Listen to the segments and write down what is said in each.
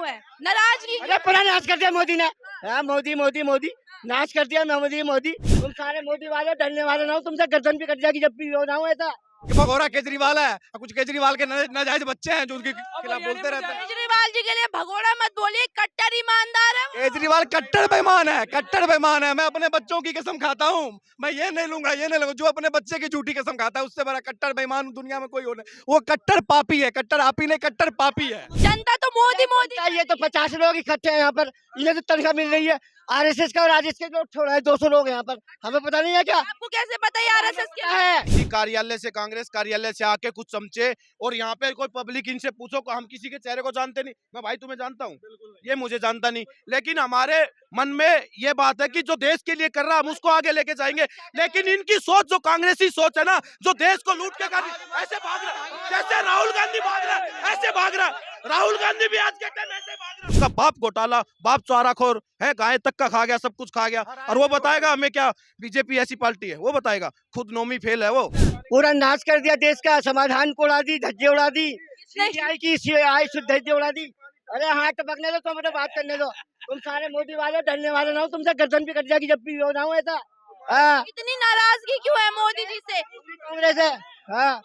क्यों है? नाराजगी अरे पूरा नाश कर दिया मोदी ने। हाँ, मोदी मोदी मोदी नाश कर दिया। मोदी मोदी तुम सारे मोदी वाले डरने वाले ना हो, तुमसे गर्दन भी कट जाएगी जब भी हो ना हो ऐसा। भगोड़ा केजरीवाल है, कुछ केजरीवाल के नाजायज बच्चे हैं जो उनके खिलाफ बोलते रहते हैं। केजरीवाल जी के लिए भगोड़ा मत बोलिए, कट्टर ईमानदार है वो। केजरीवाल कट्टर बेईमान है, कट्टर बेईमान है। मैं अपने बच्चों की कसम खाता हूँ, मैं ये नहीं लूंगा, ये नहीं लूंगा। जो अपने बच्चे की झूठी कसम खाता है उससे बड़ा कट्टर बेईमान दुनिया में कोई हो नहीं। वो कट्टर पापी है, कट्टर आपी नहीं, कट्टर पापी है। जनता तो मोदी मोदी। ये तो 50 लोग इकट्ठे हैं यहाँ पर, इन्हें तो तनख्वाह मिल रही है। आरएसएस का और राजेश के लोग छोड़ा है, 200 लोग हैं यहाँ पर, हमें पता नहीं है क्या आपको कैसे पता है आरएसएस क्या क्या है? है। किसी कार्यालय से, कांग्रेस कार्यालय से आके कुछ चमचे और यहाँ पे कोई पब्लिक इनसे पूछो को हम किसी के चेहरे को जानते नहीं। मैं भाई तुम्हें जानता हूँ, ये मुझे जानता नहीं, लेकिन हमारे मन में ये बात है कि जो देश के लिए कर रहा हम उसको आगे लेके जाएंगे। लेकिन इनकी सोच जो कांग्रेसी सोच है ना, जो देश को लूट के कर ऐसे भाग रहा, जैसे राहुल गांधी भाग रहा है ऐसे भाग रहा। राहुल गांधी भी आज के टाइम ऐसे भाग रहा। उसका बाप घोटाला, बाप चौराखोर है, गाय तक का खा गया, सब कुछ खा गया, और वो बताएगा हमें क्या बीजेपी ऐसी पार्टी है, वो बताएगा। खुद नौमी फेल है वो। पूरा नाश कर दिया देश का, समाधान को उड़ा दी, धज्जे उड़ा दी, सीबीआई की सीआई शुद्ध धज्जे उड़ा दी। अरे हाथ टपकने दो, तो मुझे बात करने दो। तुम सारे मोदी वाले डरने वाले ना हो, तुमसे गर्दन भी कट जाएगी जब भी हो ना हो ऐसा। हाँ, इतनी नाराजगी क्यों है मोदी जी से? कांग्रेस है। हाँ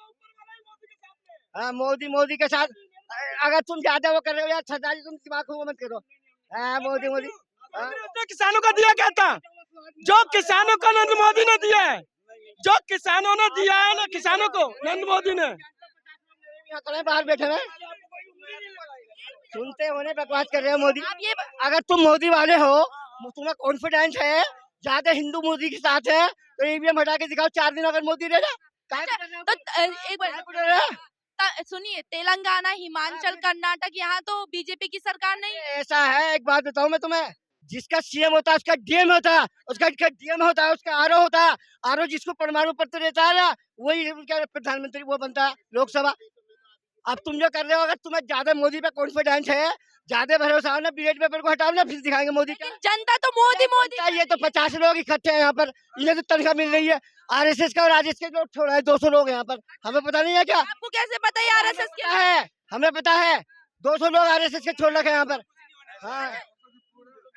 हाँ, मोदी मोदी के साथ अगर तुम ज्यादा वो कर रहे हो यार, सरदारी तुम दिमाग को वो मत करो। हाँ, मोदी मोदी। हाँ। जो किसानों को दिया क्या था? जो किसानों को नरेंद्र मोदी ने दिया है, जो किसानों ने दिया है ना किसानों को नरेंद्र मोदी ने। यहाँ खड़े हैं, बाहर बैठे हैं, सुनते होने बकवास कर रहे हो मोदी। आप ये अगर तुम मोदी वाले हो, तुम्हें कॉन्फिडेंस है, ज्यादा हिंदू मोदी के साथ है, तो ईवीएम हटा के दिखाओ 4 दिन अगर मोदी रहेगा। तो एक बार सुनिए, तेलंगाना, हिमाचल, कर्नाटक, यहाँ तो बीजेपी की सरकार नहीं है। ऐसा है, एक बात बताऊं मैं तुम्हें, जिसका सीएम होता है उसका डीएम होता है, उसका डीएम होता है, उसका आरओ होता है, आरओ जिसको परमाणु पत्र देता है ना, वही उनका प्रधानमंत्री वो बनता है लोकसभा। अब तुम जो कर रहे हो, अगर तुम्हें ज्यादा मोदी पे कॉन्फिडेंस है, ज्यादा भरोसा हो ना, बीजेपी पेपर को हटाओ ना, फिर दिखाएंगे मोदी का। जनता तो मोदी मोदी। ये तो 50 लोग इकट्ठे हैं यहाँ पर, इन्हें तो तनख्वाह मिल रही है। आरएसएस का और राजेश के लोग छोड़ा है, 200 लोग हैं यहाँ पर, हमें पता नहीं है क्या आपको कैसे पता है आरएसएस क्या क्या है? है। हमें पता है, 200 लोग आरएसएस के छोड़ रखे हैं यहाँ पर। हाँ,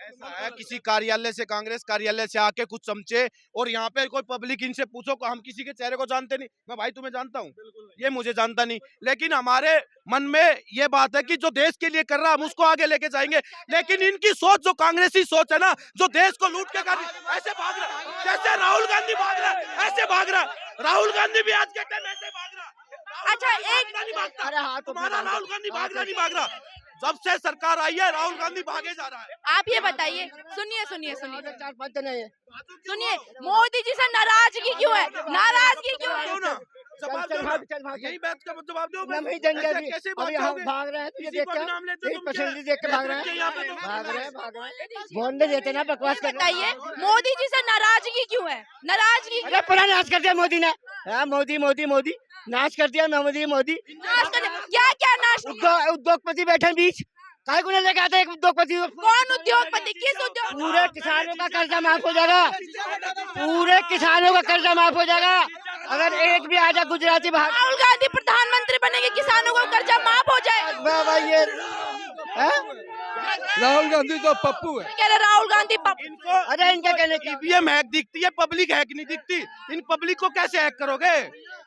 ऐसा है, किसी कार्यालय से, कांग्रेस कार्यालय से आके कुछ चमचे और यहाँ पे कोई पब्लिक इनसे पूछो को हम किसी के चेहरे को जानते नहीं। मैं भाई तुम्हें जानता हूँ, ये मुझे जानता नहीं, लेकिन हमारे मन में ये बात है कि जो देश के लिए कर रहा हम उसको आगे लेके जाएंगे। लेकिन इनकी सोच जो कांग्रेसी सोच है ना, जो देश को लूट के कर ऐसे भाग रहा, जैसे राहुल गांधी भाग रहा ऐसे भाग रहा। राहुल गांधी भी आज के टाइम ऐसे भाग रहा। अच्छा, एक नहीं भागता, अरे हाँ, तो तुम्हारा राहुल गांधी भाग रहा नहीं भाग रहा। जब से सरकार आई है राहुल गांधी भागे जा रहा है। आप ये बताइए, सुनिए सुनिए सुनिए 4-5 जने हैं। सुनिए, मोदी जी से नाराजगी क्यों है? नाराजगी क्यों है? क्यों ना जवाब दो ना, चल भाग। यही बात का जवाब दो। हम ही देंगे अभी। कैसे अभी हम भाग भाग रहे हैं, तुझे किसी देख को के भी नाम लेते हो तेरी तुम क्या? पसंद देख के भाग रहे यहाँ पे हैं, तो भाग रहे हैं, भाग रहे हैं। बोलने देते ना, बकवास कर रहे हैं। बताइए, मोदी जी से नाराजगी क्यों है? नाराजगी अरे पूरा नाश कर दिया मोदी ने। हाँ, मोदी मोदी मोदी नाश कर दिया। मोदी मोदी क्या क्या नाश? उद्योगपति बैठे बीच, काय को लेके आते एक उद्योगपति को। कौन उद्योगपति? किस उद्योग? पूरे किसानों का कर्जा माफ हो जाएगा, पूरे किसानों का कर्जा माफ हो जाएगा अगर एक भी आ जाए गुजराती बाहर। राहुल गांधी प्रधानमंत्री बनेंगे, किसानों को कर्जा माफ हो जाए। भाई ये राहुल गांधी तो पप्पू है। कह रहे राहुल गांधी इनको अरे इनका कहने की ईवीएम हैक दिखती है, पब्लिक हैक नहीं दिखती। इन पब्लिक को कैसे हैक करोगे?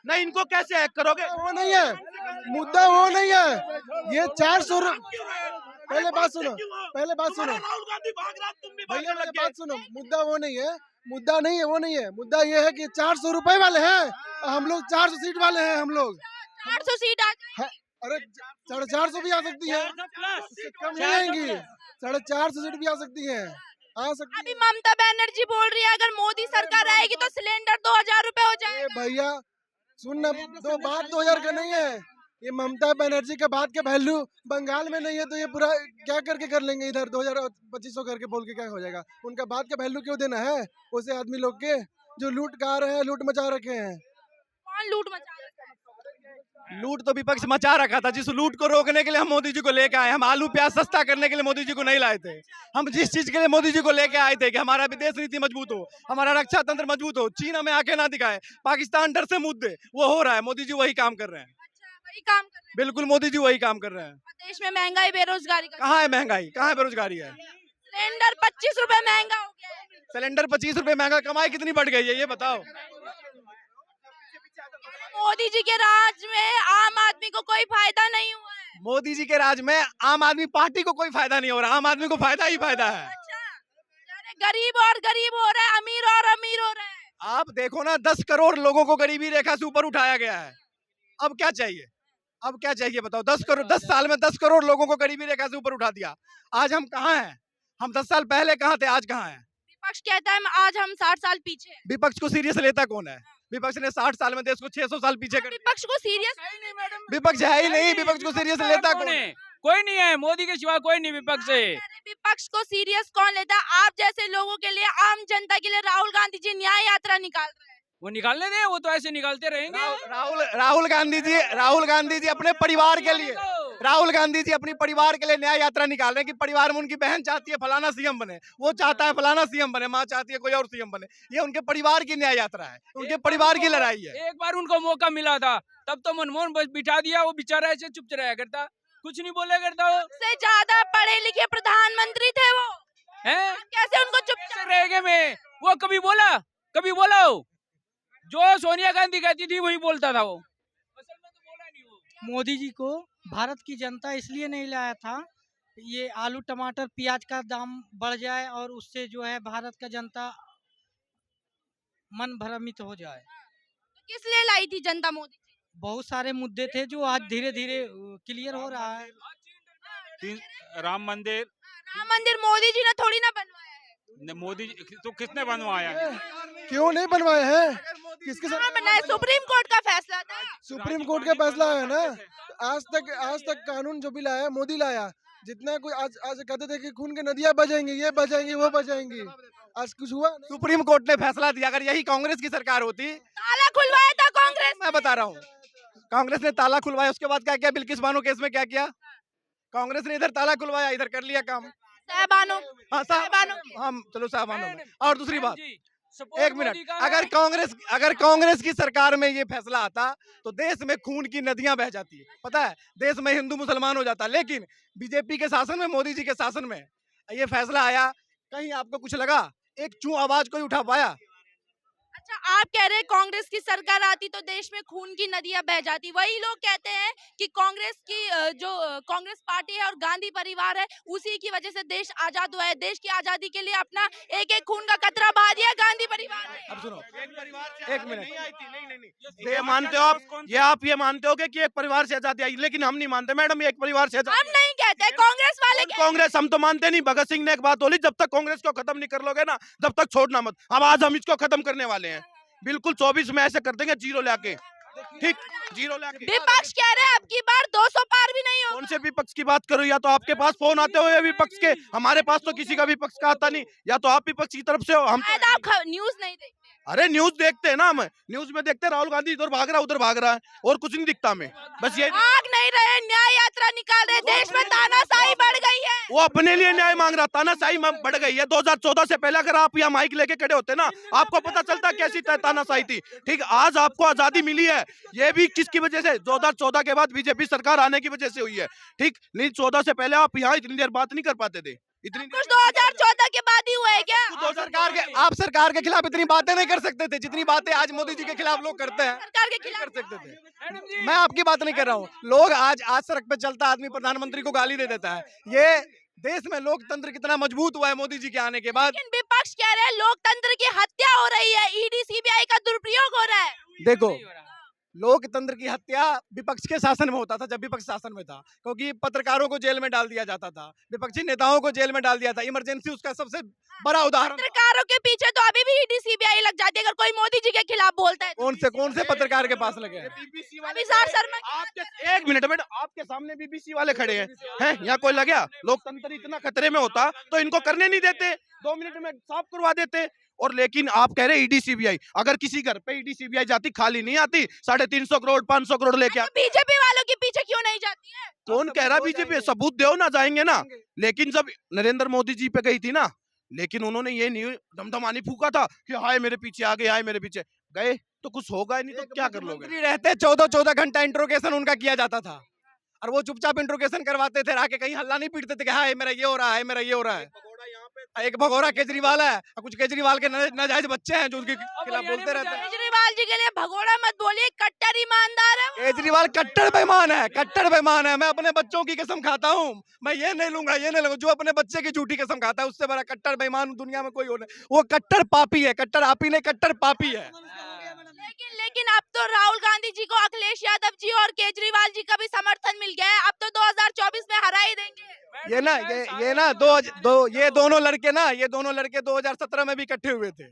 नहीं, इनको कैसे हैक करोगे? वो नहीं है मुद्दा, वो नहीं है। ये 400 पहले बात सुनो, पहले बात सुनो राहुल गांधी भाग रहा, तुम भी भैया, भागने लग बात गए। सुनो। मुद्दा वो नहीं है, मुद्दा नहीं है, वो नहीं है। मुद्दा ये है कि 400 रुपए वाले हैं, हम लोग 400 सीट वाले हैं। हम लोग 400 सीट आ जाए। अरे 450 भी आ सकती है, उससे कम नहीं आएंगी। 450 सीट भी आ सकती है, आ सकती अभी है। ममता बनर्जी बोल रही है अगर मोदी सरकार आएगी तो सिलेंडर 2000 रुपए हो जाए। भैया सुन, दो बात 2000 का नहीं है। ये ममता बनर्जी का बात के वैल्यू बंगाल में नहीं है, तो ये पूरा क्या करके कर लेंगे इधर 2000-2500 करके बोल के क्या हो जाएगा? उनका बात का वैल्यू क्यों देना है उसे आदमी लोग के जो लूट गा रहे हैं, लूट मचा रखे हैं। कौन लूट मचा रहा है? लूट तो विपक्ष मचा रखा था, जिस लूट को रोकने के लिए हम मोदी जी को लेके आए। हम आलू प्याज सस्ता करने के लिए मोदी जी को नहीं लाए थे। हम जिस चीज के लिए मोदी जी को लेके आए थे कि हमारा विदेश नीति मजबूत हो, हमारा रक्षा तंत्र मजबूत हो, चीन हमें आंखें ना दिखाए, पाकिस्तान डर से मुद्दे, वो हो रहा है। मोदी जी वही काम कर रहे हैं। वही काम कर रहे हैं बिल्कुल मोदी जी वही काम कर रहे हैं। और देश में महंगाई बेरोजगारी का कहाँ है महंगाई, कहाँ है बेरोजगारी है? सिलेंडर 25 रुपए महंगा हो गया है। सिलेंडर 25 रुपए महंगा, कमाई कितनी बढ़ गई है ये बताओ। मोदी जी के राज में आम आदमी को कोई फायदा नहीं हुआ है। मोदी जी के राज में आम आदमी पार्टी को कोई फायदा नहीं हो रहा, आम आदमी को फायदा ही फायदा है। अच्छा, अरे गरीब और गरीब हो रहा है, अमीर और अमीर हो रहा है। आप देखो ना, 10 करोड़ लोगों को गरीबी रेखा से ऊपर उठाया गया है। अब क्या चाहिए, अब क्या चाहिए बताओ? 10 करोड़, 10 साल में 10 करोड़ लोगों को गरीबी रेखा से ऊपर उठा दिया। आज हम कहाँ हैं? हम 10 साल पहले कहाँ थे, आज कहाँ हैं? विपक्ष कहता है आज हम 60 साल पीछे हैं। विपक्ष को सीरियस लेता कौन है? विपक्ष ने 60 साल में देश को 600 साल पीछे कर दिया। विपक्ष को सीरियस विपक्ष है ही नहीं, विपक्ष को सीरियस लेता कौन है? कोई नहीं है, मोदी के सिवा कोई नहीं विपक्ष है। विपक्ष को सीरियस कौन लेता है? आप जैसे लोगों के लिए, आम जनता के लिए राहुल गांधी जी न्याय यात्रा निकाल रहे हैं। वो निकालने दे, वो तो ऐसे निकालते रहेंगे। राहुल गांधी जी अपने परिवार के लिए, राहुल गांधी जी अपनी परिवार के लिए न्याय यात्रा निकाल रहे हैं कि परिवार में उनकी बहन चाहती है फलाना सीएम बने, वो चाहता है फलाना सीएम बने, माँ चाहती है कोई और सीएम बने। ये उनके परिवार की न्याय यात्रा है, उनके परिवार की लड़ाई है। एक बार उनको मौका मिला था, तब तो मनमोहन बस बिठा दिया, वो बेचारा ऐसे चुप रहा करता, कुछ नहीं बोला करता। वो से ज्यादा पढ़े लिखे प्रधानमंत्री थे वो, है कैसे उनको चुप कैसे रह गए में? वो कभी बोला हो जो सोनिया गांधी कहती थी वही बोलता था वो। असल में तो बोला नहीं वो। मोदी जी को भारत की जनता इसलिए नहीं लाया था, ये आलू टमाटर प्याज का दाम बढ़ जाए और उससे जो है भारत का जनता मन भ्रमित हो जाए। किस लिए लाई थी जनता मोदी जी? बहुत सारे मुद्दे थे जो आज धीरे धीरे क्लियर हो रहा है। राम मंदिर राम मंदिर मोदी जी ने थोड़ी ना बनवाया है। मोदी तो किसने बनवाया है? क्यों नहीं बनवाए हैं? किसके कहाँ साथ? बनाया? सुप्रीम कोर्ट का फैसला था। सुप्रीम कोर्ट का फैसला है ना। आज तक कानून जो भी लाया मोदी लाया। जितना कोई आज कहते थे कि खून की नदियां बजेंगी, ये बजेंगी, वो बजेंगी, आज कुछ हुआ नहीं। सुप्रीम कोर्ट ने फैसला दिया। अगर यही कांग्रेस की सरकार होती, ताला खुलवाया था कांग्रेस। मैं बता रहा हूँ, कांग्रेस ने ताला खुलवाया, उसके बाद क्या किया? बिल्किस बानो केस में क्या किया? कांग्रेस ने इधर ताला खुलवाया, इधर कर लिया काम। साहबानों हाँ साहबानों हम चलो साहबानों में। और दूसरी बात, सपोर्ट एक मोदी मिनट, का अगर कांग्रेस की सरकार में ये फैसला आता तो देश में खून की नदियां बह जाती है, पता है, देश में हिंदू मुसलमान हो जाता। लेकिन बीजेपी के शासन में, मोदी जी के शासन में ये फैसला आया, कहीं आपको कुछ लगा? एक चूं आवाज कोई उठा पाया? अच्छा, आप कह रहे हैं कांग्रेस की सरकार आती तो देश में खून की नदियां बह जाती। वही लोग कहते हैं कि कांग्रेस की जो कांग्रेस पार्टी है और गांधी परिवार है, उसी की वजह से देश आजाद हुआ है। देश की आजादी के लिए अपना एक एक खून का कतरा बहा दिया गांधी परिवार ने। अब सुनो, एक मिनट, ये मानते हो आप ये मानते हो कि एक परिवार से आजादी आई, लेकिन हम नहीं मानते मैडम, ये एक परिवार से हम नहीं कहते, कांग्रेस वाले कहते हैं। कांग्रेस हम तो मानते नहीं। भगत सिंह ने एक बात बोली, जब तक कांग्रेस को खत्म नहीं कर लोगे ना, जब तक छोड़ना मत। अब आज हम इसको खत्म करने वाले हैं, बिल्कुल 24 में ऐसे कर देंगे, जीरो लाके, ठीक, जीरो लाके। विपक्ष कह रहे हैं अब की बार 200 पार भी नहीं होगा। कौन से विपक्ष की बात करो? या तो आपके पास फोन आते हो या विपक्ष के, हमारे पास तो किसी का विपक्ष का आता नहीं। या तो आप विपक्ष की तरफ से हो, हम शायद आप न्यूज नहीं देखते। अरे न्यूज देखते हैं ना, हम न्यूज में देखते हैं राहुल गांधी इधर भाग रहा है, उधर भाग रहा है, और कुछ नहीं दिखता हमें। बस ये भाग नहीं रहे, न्याय यात्रा निकाल रहे। देश में तानाशाही बढ़ गई है। वो अपने लिए न्याय मांग रहा, तानाशाही बढ़ गई है। 2014 से पहले अगर आप यहाँ माइक लेके खड़े होते ना, आपको पता चलता कैसी तानाशाही थी। ठीक, आज आपको आजादी मिली है, ये भी किसकी वजह से? 2014 के बाद बीजेपी सरकार आने की वजह से हुई है। ठीक, नहीं 14 से पहले आप यहाँ इतनी देर बात नहीं कर पाते थे। इतनी कुछ 2014 के बाद ही हुआ है क्या? आप सरकार के खिलाफ इतनी बातें नहीं कर सकते थे जितनी बातें आज मोदी जी के खिलाफ लोग करते हैं। सरकार के खिलाफ कर सकते थे। मैं आपकी बात नहीं कर रहा हूँ। लोग आज सड़क पे चलता आदमी प्रधानमंत्री को गाली दे देता है। ये देश में लोकतंत्र कितना मजबूत हुआ है मोदी जी के आने के बाद। लेकिन विपक्ष कह रहे हैं लोकतंत्र की हत्या हो रही है, ईडी सीबीआई का दुरुपयोग हो रहा है। देखो, लोकतंत्र की हत्या विपक्ष के शासन में होता था, जब विपक्ष शासन में था, क्योंकि पत्रकारों को जेल में डाल दिया जाता था, विपक्षी नेताओं को जेल में डाल दिया था। इमरजेंसी उसका सबसे बड़ा उदाहरण। पत्रकारों के पीछे तो अभी भी ईडी सीबीआई लग जाती है अगर कोई मोदी जी के खिलाफ बोलता है। कौन से पत्रकार के पास लगे हैं? अभिसार शर्मा आपके एक मिनट बेटा, आपके सामने बीबीसी वाले खड़े हैं, यहाँ कोई लग गया? लोकतंत्र इतना खतरे में होता तो इनको करने नहीं देते, 2 मिनट में साफ करवा देते। और लेकिन आप कह रहे ईडी सीबीआई, अगर किसी घर पे ईडी सीबीआई जाती, खाली नहीं आती, 350 करोड़ 500 करोड़ लेके आती। बीजेपी वालों के पीछे क्यों नहीं जाती है? कौन कह रहा बीजेपी? सबूत दो ना, जाएंगे ना। लेकिन जब नरेंद्र मोदी जी पे गई थी ना, लेकिन उन्होंने ये नहीं दमदमानी फूका था कि हाय मेरे पीछे आ गए, हाय मेरे पीछे गए, तो कुछ होगा ही नहीं, तो क्या कर लोगे? मंत्री रहते 14-14 घंटा इंट्रोगेशन उनका किया जाता था और वो चुपचाप इंट्रोगेशन करवाते थे, आके कहीं हल्ला नहीं पीटते थे कि हाँ मेरा ये हो रहा है, मेरा ये हो रहा है। एक भगोड़ा केजरीवाल है और कुछ केजरीवाल के नाजायज बच्चे हैं जो उनके खिलाफ बोलते रहते हैं। केजरीवाल जी के लिए भगोड़ा मत बोलिए, कट्टर ईमानदार है वो। केजरीवाल कट्टर बेईमान है, कट्टर बेईमान है। मैं अपने बच्चों की कसम खाता हूँ, मैं ये नहीं लूंगा, ये नहीं लूंगा। जो अपने बच्चे की झूठी कसम खाता है उससे बड़ा कट्टर बेईमान दुनिया में कोई हो नहीं। वो कट्टर पापी है, कट्टर आपी नहीं, कट्टर पापी है। लेकिन अब तो राहुल गांधी जी को अखिलेश यादव जी और केजरीवाल जी का भी समर्थन मिल गया है। अब तो 2024 में हरा ही देंगे। ये दोनों लड़के 2017 में भी इकट्ठे हुए थे।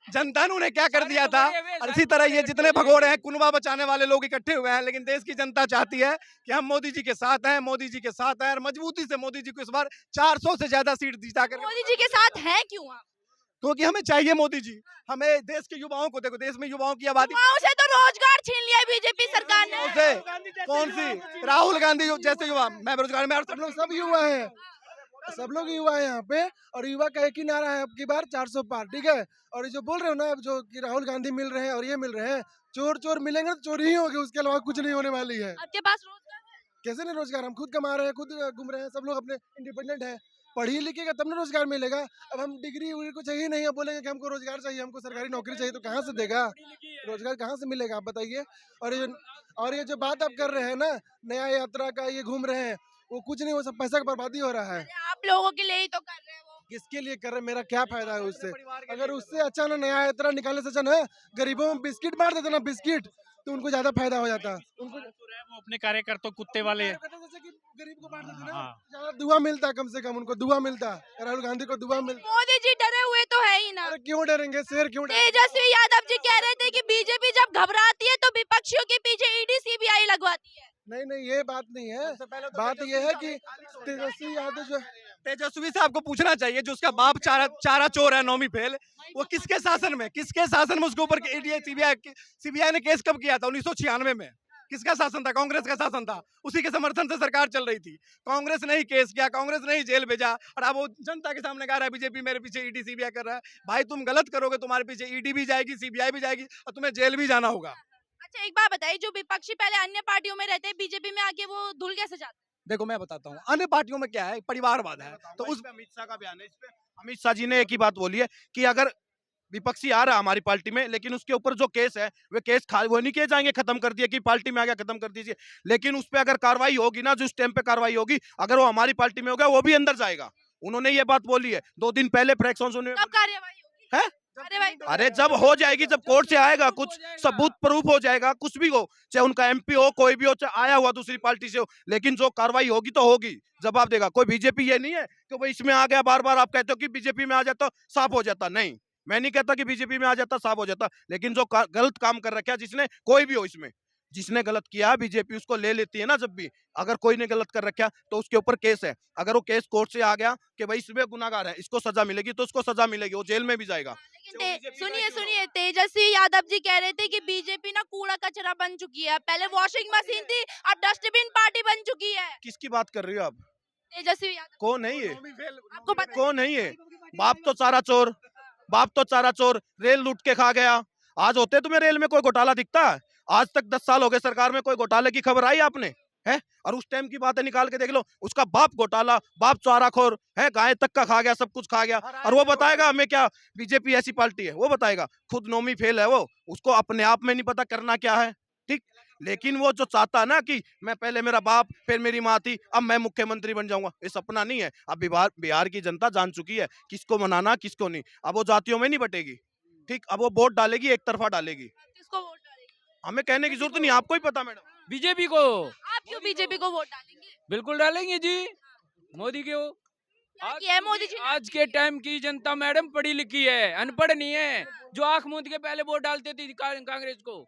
जनता ने उन्हें क्या कर दिया था, और इसी तरह ये जितने भगोड़े हैं, कुनबा बचाने वाले लोग इकट्ठे हुए हैं। लेकिन देश की जनता चाहती है कि हम मोदी जी के साथ हैं, मोदी जी के साथ हैं, और मजबूती से मोदी जी को इस बार 400 से ज्यादा सीट जीता कर, मोदी जी के साथ हैं क्यों आप? क्योंकि हमें चाहिए मोदी जी। हमें देश के युवाओं को देखो, देश में युवाओं की आबादी युवाओं से तो रोजगार छीन लिया बीजेपी सरकार ने। कौन सी राहुल गांधी जैसे युवा, मैं बेरोजगार में, और सब युवा हैं, सब लोग युवा हैं यहाँ पे। और युवा का एक ही नारा है अब की बार 400 पार, ठीक है। और ये जो बोल रहे हो ना, अब जो कि राहुल गांधी मिल रहे हैं और ये मिल रहे हैं, चोर चोर मिलेंगे तो चोरी ही होगी, उसके अलावा कुछ नहीं होने वाली है। आपके पास रोजगार है? कैसे नहीं रोजगार, हम खुद कमा रहे हैं, खुद घूम रहे हैं, सब लोग अपने इंडिपेंडेंट है। पढ़ी लिखेगा तब ना रोजगार मिलेगा। अब हम डिग्री उग्री को चाहिए नहीं, अब बोलेंगे कि हमको रोजगार चाहिए, हमको सरकारी नौकरी चाहिए, तो कहाँ से देगा रोजगार, कहाँ से मिलेगा आप बताइए। और ये जो बात आप कर रहे हैं ना, नया यात्रा का, ये घूम रहे हैं, वो कुछ नहीं, वो सब पैसा का बर्बादी हो रहा है। अरे आप लोगों के लिए ही तो कर रहे हैं वो। किसके लिए कर रहे हैं, मेरा क्या फायदा है उससे? अगर उससे अच्छा ना नया यात्रा निकालने से अच्छा ना गरीबों में बिस्किट बांट देते ना, बिस्किट, तो उनको ज्यादा फायदा हो जाता। उनको वो अपने कार्यकर्ता कुत्ते वाले हैं। जैसे कि गरीब को बांट देते ना, हाँ। ज्यादा दुआ मिलता, कम से कम उनको दुआ मिलता। राहुल गांधी को दुआ मिलता। मोदी जी डरे हुए तो है ही ना। अरे क्यों डरेंगे, शेर क्यों डरेंगे? तेजस्वी यादव जी कह रहे थे कि बीजेपी जब घबराती है तो विपक्षियों के पीछे ईडी सीबीआई लगवाती है। नहीं नहीं, ये बात नहीं है। बात ये है कि तेजस्वी यादव जो तेजस्वी साहब को पूछना चाहिए, जो उसका बाप चारा चोर है, नौमी फेल, वो किसके शासन में उसके ऊपर सीबीआई ने केस कब किया था? 1996 में। किसका शासन था? कांग्रेस का शासन था। उसी के समर्थन से सरकार चल रही थी। कांग्रेस ने ही केस किया, कांग्रेस ने ही जेल भेजा, और अब वो जनता के सामने कह रहा है बीजेपी मेरे पीछे ईडी सीबीआई कर रहा है। भाई तुम गलत करोगे, तुम्हारे पीछे ईडी भी जाएगी, सीबीआई भी जाएगी, और तुम्हें जेल भी जाना होगा। अच्छा एक बात बताइए, जो विपक्षी पहले अन्य पार्टियों में रहते हैं, बीजेपी में आके वो धुल कैसे जाते हैं? देखो मैं बताता हूँ, अन्य पार्टियों में क्या है, परिवारवाद है। तो उस अमित शाह का बयान है इस पे। अमित शाह जी ने एक ही बात बोली है कि अगर विपक्षी आ रहा हमारी पार्टी में, लेकिन उसके ऊपर जो केस है वे केस वो नहीं किए जाएंगे, खत्म कर दिए कि पार्टी में आ गया खत्म कर दीजिए, लेकिन उस पर अगर कार्रवाई होगी ना, जिस टाइम पे कार्रवाई होगी, अगर वो हमारी पार्टी में होगा वो भी अंदर जाएगा। उन्होंने ये बात बोली है 2 दिन पहले प्रेस कॉन्फ्रेंस में। कब कार्यवाही होगी? है? कार्यवाही अरे जब हो जाएगी, जब कोर्ट से आएगा, कुछ सबूत प्रूफ हो जाएगा, कुछ भी हो, चाहे उनका एमपी हो, कोई भी हो, चाहे आया हुआ दूसरी पार्टी से हो, लेकिन जो कार्रवाई होगी तो होगी, जवाब देगा। कोई बीजेपी ये नहीं है कि वो इसमें आ गया, बार बार आप कहते हो कि बीजेपी में आ जाता साफ हो जाता। नहीं, मैं नहीं कहता कि बीजेपी में आ जाता साफ हो जाता, लेकिन जो गलत काम कर रखा है जिसने, कोई भी हो इसमें, जिसने गलत किया बीजेपी उसको ले लेती है ना। जब भी अगर कोई ने गलत कर रखा तो उसके ऊपर केस है, अगर वो केस कोर्ट से आ गया कि भाई इसमें गुनाहगार है, इसको सजा मिलेगी, तो उसको सजा मिलेगी, वो जेल में भी जाएगा। सुनिए तेजस्वी यादव जी कह रहे थे कि बीजेपी ना कूड़ा कचरा बन चुकी है, पहले वॉशिंग मशीन थी, अब डस्टबिन पार्टी बन चुकी है। किसकी बात कर रही हो आप? तेजस्वी यादव कौन है ये? आपको पता है? कौन है ये? बाप तो चारा चोर, बाप तो चारा चोर, रेल लूट के खा गया। आज होते तुम्हें रेल में कोई घोटाला दिखता है? आज तक 10 साल हो गए सरकार में, कोई घोटाले की खबर आई आपने? है? और उस टाइम की बातें निकाल के देख लो, उसका बाप घोटाला, बाप चाराखोर है, गाय तक का खा गया, सब कुछ खा गया, और वो बताएगा हमें क्या बीजेपी ऐसी पार्टी है? वो बताएगा। खुद नौमी फेल है वो, उसको अपने आप में नहीं पता करना क्या है, ठीक। लेकिन वो जो चाहता है ना कि मैं पहले मेरा बाप फिर मेरी माँ थी, अब मैं मुख्यमंत्री बन जाऊंगा, ये सपना नहीं है। अब बिहार की जनता जान चुकी है किसको मनाना किसको नहीं। अब वो जातियों में नहीं बटेगी, ठीक। अब वो वोट डालेगी, एक तरफा डालेगी। किसको वोट डालेंगे? हमें कहने की जरूरत नहीं, आपको ही पता मैडम। बीजेपी को आप क्यों बीजेपी को वोट डालेंगे? बिल्कुल डालेंगे जी, मोदी को। क्या किया है मोदी जी ने? आज के टाइम की जनता मैडम पढ़ी लिखी है, अनपढ़ नहीं है। जो आंख मूंद के पहले वोट डालते थे कांग्रेस को,